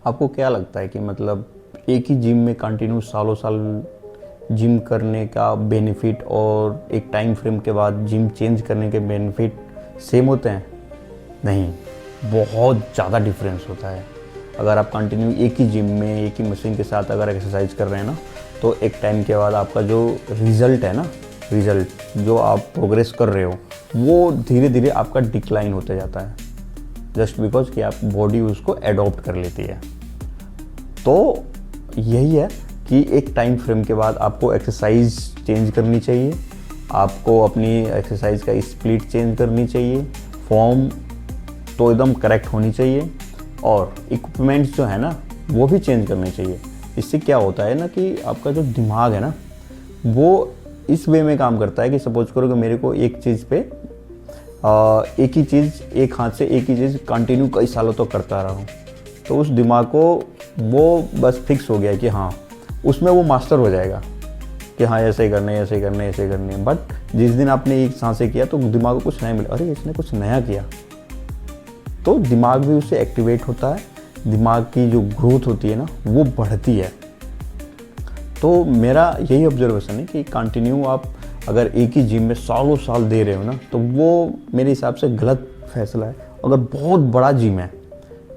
आपको क्या लगता है कि मतलब एक ही जिम में कंटिन्यू सालों साल जिम करने का बेनिफिट और एक टाइम फ्रेम के बाद जिम चेंज करने के बेनिफिट सेम होते हैं? नहीं, बहुत ज़्यादा डिफरेंस होता है। अगर आप कंटिन्यू एक ही जिम में एक ही मशीन के साथ अगर एक्सरसाइज कर रहे हैं ना, तो एक टाइम के बाद आपका जो रिज़ल्ट है ना, रिज़ल्ट जो आप प्रोग्रेस कर रहे हो, वो धीरे धीरे आपका डिक्लाइन होते जाता है, जस्ट बिकॉज कि आप बॉडी उसको एडॉप्ट कर लेती है। तो यही है कि एक टाइम फ्रेम के बाद आपको एक्सरसाइज चेंज करनी चाहिए, आपको अपनी एक्सरसाइज का स्प्लिट चेंज करनी चाहिए, फॉर्म तो एकदम करेक्ट होनी चाहिए, और इक्विपमेंट्स जो है ना वो भी चेंज करने चाहिए। इससे क्या होता है ना कि आपका जो दिमाग है ना वो इस वे में काम करता है कि सपोज करो कि मेरे को एक चीज़ पे एक ही चीज़, एक हाथ से एक ही चीज़ कंटिन्यू कई सालों तक करता रहा हूँ, तो उस दिमाग को वो बस फिक्स हो गया कि हाँ उसमें वो मास्टर हो जाएगा कि हाँ ऐसे ही करने ऐसे ही करने ऐसे ही करने। बट जिस दिन आपने एक सांसें किया तो दिमाग को कुछ नया मिला, अरे इसने कुछ नया किया, तो दिमाग भी उससे एक्टिवेट होता है, दिमाग की जो ग्रोथ होती है ना वो बढ़ती है। तो मेरा यही ऑब्जर्वेशन है कि कंटिन्यू आप अगर एक ही जिम में सालों साल दे रहे हो ना, तो वो मेरे हिसाब से गलत फैसला है। अगर बहुत बड़ा जिम है,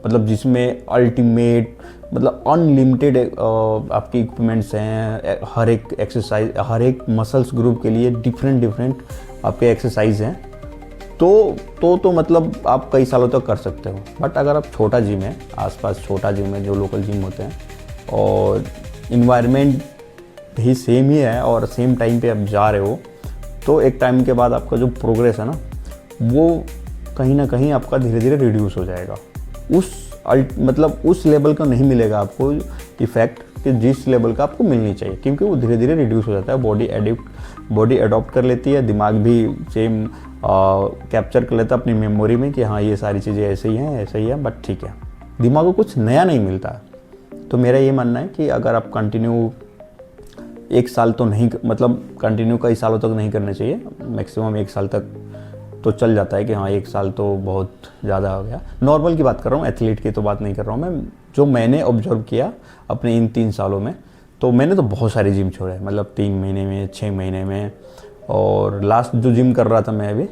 मतलब जिसमें अल्टीमेट मतलब अनलिमिटेड आपके इक्विपमेंट्स हैं, हर एक एक्सरसाइज, हर एक मसल्स ग्रुप के लिए डिफरेंट आपके एक्सरसाइज हैं, तो मतलब आप कई सालों तक कर सकते हो। बट अगर आप छोटा जिम है, आसपास छोटा जिम है, जो लोकल जिम होते हैं, और इन्वायरमेंट भी सेम ही है और सेम टाइम पे आप जा रहे हो, तो एक टाइम के बाद आपका जो प्रोग्रेस है ना वो कहीं ना कहीं आपका धीरे धीरे रिड्यूस हो जाएगा। मतलब उस लेवल का नहीं मिलेगा आपको इफेक्ट कि जिस लेवल का आपको मिलनी चाहिए, क्योंकि वो धीरे धीरे रिड्यूस हो जाता है। बॉडी अडॉप्ट कर लेती है, दिमाग भी सेम कैप्चर कर लेता है अपनी मेमोरी में कि हाँ ये सारी चीज़ें ऐसे ही हैं ऐसे ही है। बट ठीक है, दिमाग को कुछ नया नहीं मिलता है। तो मेरा ये मानना है कि अगर आप कंटिन्यू एक साल तो नहीं, मतलब कंटिन्यू कई सालों तक नहीं करने चाहिए, मैक्सिमम एक साल तक तो चल जाता है कि हाँ एक साल तो बहुत ज़्यादा हो गया। नॉर्मल की बात कर रहा हूँ, एथलीट की तो बात नहीं कर रहा हूँ मैं। जो मैंने ऑब्जर्व किया अपने इन 3 सालों में, तो मैंने तो बहुत सारे जिम छोड़े, मतलब 3 महीने में, 6 महीने में। और लास्ट जो जिम कर रहा था मैं अभी,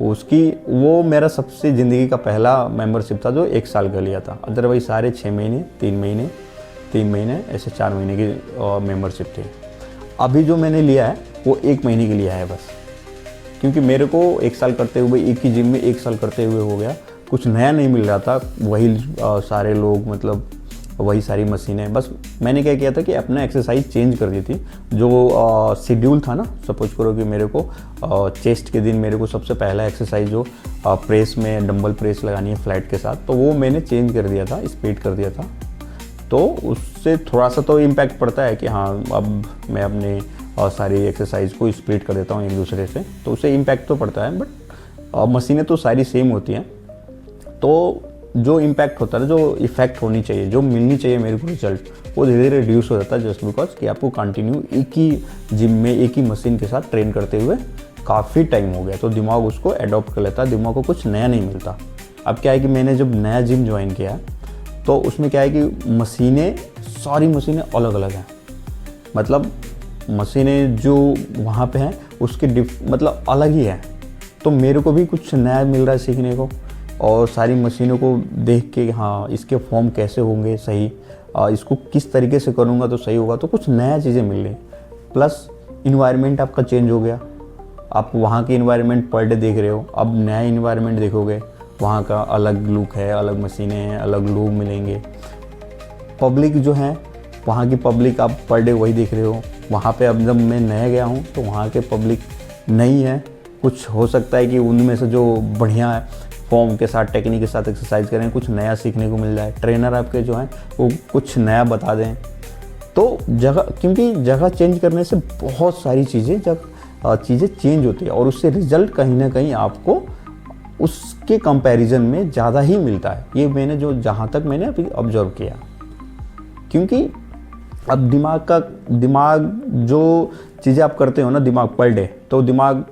वो मेरा सबसे ज़िंदगी का पहला मेंबरशिप था जो 1 साल का लिया था। अदरवाइज सारे 6 महीने, 3 महीने ऐसे 4 महीने की मेंबरशिप थी। अभी जो मैंने लिया है वो 1 महीने के लिया है बस, क्योंकि मेरे को 1 साल करते हुए, एक ही जिम में 1 साल करते हुए हो गया, कुछ नया नहीं मिल रहा था। वही सारे लोग, मतलब वही सारी मशीनें। बस मैंने क्या किया था कि अपना एक्सरसाइज चेंज कर दी थी। जो शेड्यूल था ना, सपोज करो कि मेरे को चेस्ट के दिन मेरे को सबसे पहला एक्सरसाइज जो प्रेस में डंबल प्रेस लगानी है फ्लैट के साथ, तो वो मैंने चेंज कर दिया था, स्प्लिट कर दिया था। तो उससे थोड़ा सा तो इम्पैक्ट पड़ता है कि हाँ अब मैं अपने सारी एक्सरसाइज को स्प्लिट कर देता हूँ एक दूसरे से, तो उससे इम्पैक्ट तो पड़ता है। बट मशीनें तो सारी सेम होती हैं, तो जो इम्पैक्ट होता है, जो इफेक्ट होनी चाहिए, जो मिलनी चाहिए मेरे को रिजल्ट, वो धीरे धीरे रिड्यूस हो जाता है, जस्ट बिकॉज कि आपको कंटिन्यू एक ही जिम में एक ही मशीन के साथ ट्रेन करते हुए काफ़ी टाइम हो गया, तो दिमाग उसको अडॉप्ट कर लेता है, दिमाग को कुछ नया नहीं मिलता। अब क्या है कि मैंने जब नया जिम ज्वाइन किया तो उसमें क्या है कि मशीनें, सारी मशीनें अलग अलग हैं, मतलब मशीनें जो वहाँ पे हैं उसके मतलब अलग ही है। तो मेरे को भी कुछ नया मिल रहा है सीखने को, और सारी मशीनों को देख के हाँ इसके फॉर्म कैसे होंगे सही, इसको किस तरीके से करूँगा तो सही होगा, तो कुछ नया चीज़ें मिल रही। प्लस इन्वायरमेंट आपका चेंज हो गया, आप वहाँ के इन्वायरमेंट पर डे देख रहे हो, अब नया इन्वायरमेंट देखोगे, वहाँ का अलग लुक है, अलग मशीनें हैं, अलग लोग मिलेंगे। पब्लिक जो है, वहाँ की पब्लिक आप पर डे वही देख रहे हो। वहाँ पे अब जब मैं नया गया हूँ तो वहाँ के पब्लिक नई है, कुछ हो सकता है कि उनमें से जो बढ़िया फॉर्म के साथ, टेक्निक के साथ एक्सरसाइज करें, कुछ नया सीखने को मिल जाए, ट्रेनर आपके जो हैं वो कुछ नया बता दें। तो जगह, क्योंकि जगह चेंज करने से बहुत सारी चीज़ें चेंज होती है, और उससे रिजल्ट कहीं ना कहीं आपको उसके कंपैरिजन में ज़्यादा ही मिलता है। ये मैंने जहाँ तक मैंने अभी ऑब्जर्व किया, क्योंकि अब दिमाग जो चीज़ें आप करते हो ना, दिमाग पर डे, तो दिमाग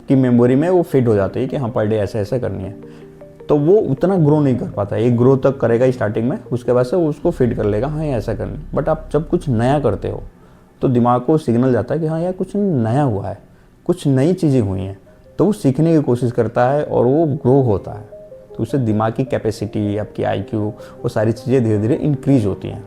की मेमोरी में वो फिट हो जाती है कि हाँ पर डे ऐसे ऐसे करनी है। तो वो उतना ग्रो नहीं कर पाता। एक ग्रो तक करेगा स्टार्टिंग में, उसके बाद से वो उसको फिट कर लेगा, हाँ ये ऐसा करना। बट आप जब कुछ नया करते हो तो दिमाग को सिग्नल जाता है कि हाँ यार कुछ नया हुआ है, कुछ नई चीज़ें हुई हैं, तो वो सीखने की कोशिश करता है और वो ग्रो होता है। तो उससे दिमाग की कैपेसिटी, आपकी IQ, वो सारी चीज़ें धीरे धीरे इंक्रीज होती हैं।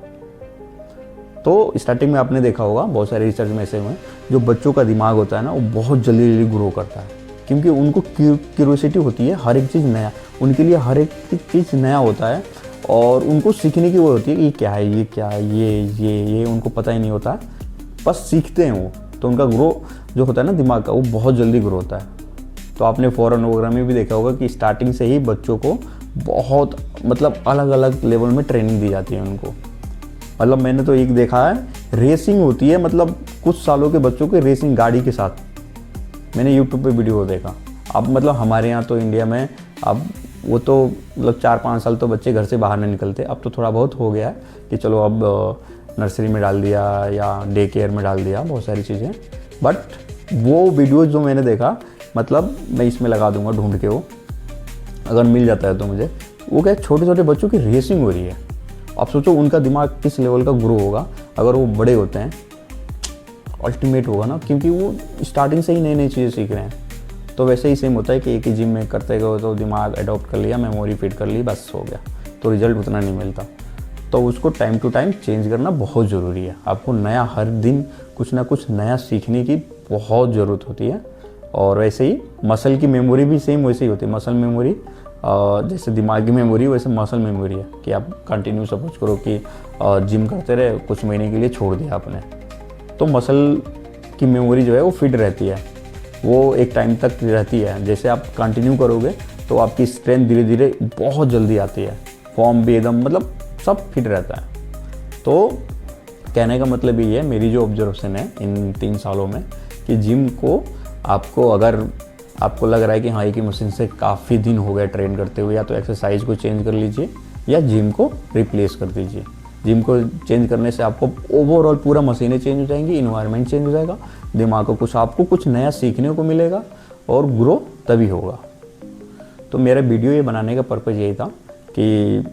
तो स्टार्टिंग में आपने देखा होगा बहुत सारे रिसर्च में ऐसे हुए जो बच्चों का दिमाग होता है ना, वो बहुत जल्दी जल्दी ग्रो करता है, क्योंकि उनको क्यूरियोसिटी होती है, हर एक चीज़ नया, उनके लिए हर एक चीज़ नया होता है और उनको सीखने की वो होती है कि ये क्या है, ये क्या है, ये उनको पता ही नहीं होता, बस सीखते हैं वो। तो उनका ग्रो जो होता है ना दिमाग का, वो बहुत जल्दी ग्रो होता है। तो आपने फॉरेन वगैरह में भी देखा होगा कि स्टार्टिंग से ही बच्चों को बहुत मतलब अलग अलग लेवल में ट्रेनिंग दी जाती है उनको। मतलब मैंने तो एक देखा है, रेसिंग होती है, मतलब कुछ सालों के बच्चों के रेसिंग गाड़ी के साथ, मैंने यूट्यूब पे वीडियो देखा। अब मतलब हमारे यहाँ तो इंडिया में अब वो तो मतलब 4-5 साल तो बच्चे घर से बाहर नहीं निकलते। अब तो थोड़ा बहुत हो गया है कि चलो अब नर्सरी में डाल दिया या डे केयर में डाल दिया, बहुत सारी चीज़ें। बट वो वीडियो जो मैंने देखा, मतलब मैं इसमें लगा दूंगा ढूंढ के, वो अगर मिल जाता है तो मुझे, वो क्या छोटे छोटे बच्चों की रेसिंग हो रही है। आप सोचो उनका दिमाग किस लेवल का ग्रो होगा अगर वो बड़े होते हैं, अल्टीमेट होगा ना, क्योंकि वो स्टार्टिंग से ही नई नई चीज़ें सीख रहे हैं। तो वैसे ही सेम होता है कि एक ही जिम में करते गए तो दिमाग अडॉप्ट कर लिया, मेमोरी फिट कर ली, बस हो गया, तो रिजल्ट उतना नहीं मिलता। तो उसको टाइम टू टाइम चेंज करना बहुत ज़रूरी है। आपको नया हर दिन कुछ ना कुछ नया सीखने की बहुत ज़रूरत होती है। और वैसे ही मसल की मेमोरी भी सेम वैसे ही होती है। मसल मेमोरी जैसे दिमाग की मेमोरी, वैसे मसल मेमोरी है कि आप कंटिन्यू सपोज करो कि जिम करते रहे, कुछ महीने के लिए छोड़ दिया आपने, तो मसल की मेमोरी जो है वो फिट रहती है, वो एक टाइम तक रहती है। जैसे आप कंटिन्यू करोगे तो आपकी स्ट्रेंथ धीरे धीरे बहुत जल्दी आती है, फॉर्म भी एकदम मतलब सब फिट रहता है। तो कहने का मतलब ये है, मेरी जो ऑब्जर्वेशन है इन 3 सालों में, कि जिम को आपको, अगर आपको लग रहा है कि हाँ एक ही मशीन से काफ़ी दिन हो गए ट्रेन करते हुए, या तो एक्सरसाइज को चेंज कर लीजिए या जिम को रिप्लेस कर दीजिए। जिम को चेंज करने से आपको ओवरऑल पूरा मशीनें चेंज हो जाएंगी, इन्वायरमेंट चेंज हो जाएगा, दिमाग को आपको कुछ नया सीखने को मिलेगा और ग्रो तभी होगा। तो मेरा वीडियो ये बनाने का पर्पज़ यही था कि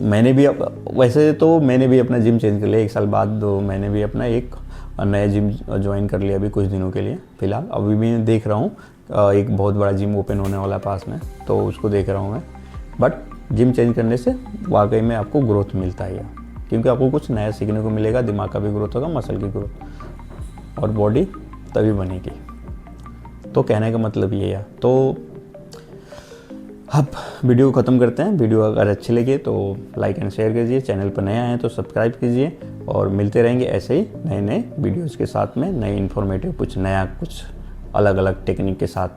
मैंने भी वैसे तो मैंने भी अपना जिम चेंज कर लिया 1 साल बाद। मैंने भी अपना एक नया जिम ज्वाइन कर लिया अभी कुछ दिनों के लिए फ़िलहाल। अभी भी देख रहा हूँ, एक बहुत बड़ा जिम ओपन होने वाला है पास में, तो उसको देख रहा हूँ मैं। बट जिम चेंज करने से वाकई में आपको ग्रोथ मिलता है, क्योंकि आपको कुछ नया सीखने को मिलेगा, दिमाग का भी ग्रोथ होगा, मसल की ग्रोथ, और बॉडी तभी बनेगी। तो कहने का मतलब ये है। तो अब वीडियो को ख़त्म करते हैं। वीडियो अगर अच्छी लगे तो लाइक एंड शेयर कीजिए, चैनल पर नए आए तो सब्सक्राइब कीजिए, और मिलते रहेंगे ऐसे ही नए नए वीडियोज़ के साथ में, नए इन्फॉर्मेटिव, कुछ नया, कुछ अलग अलग टेक्निक के साथ।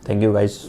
Thank you guys.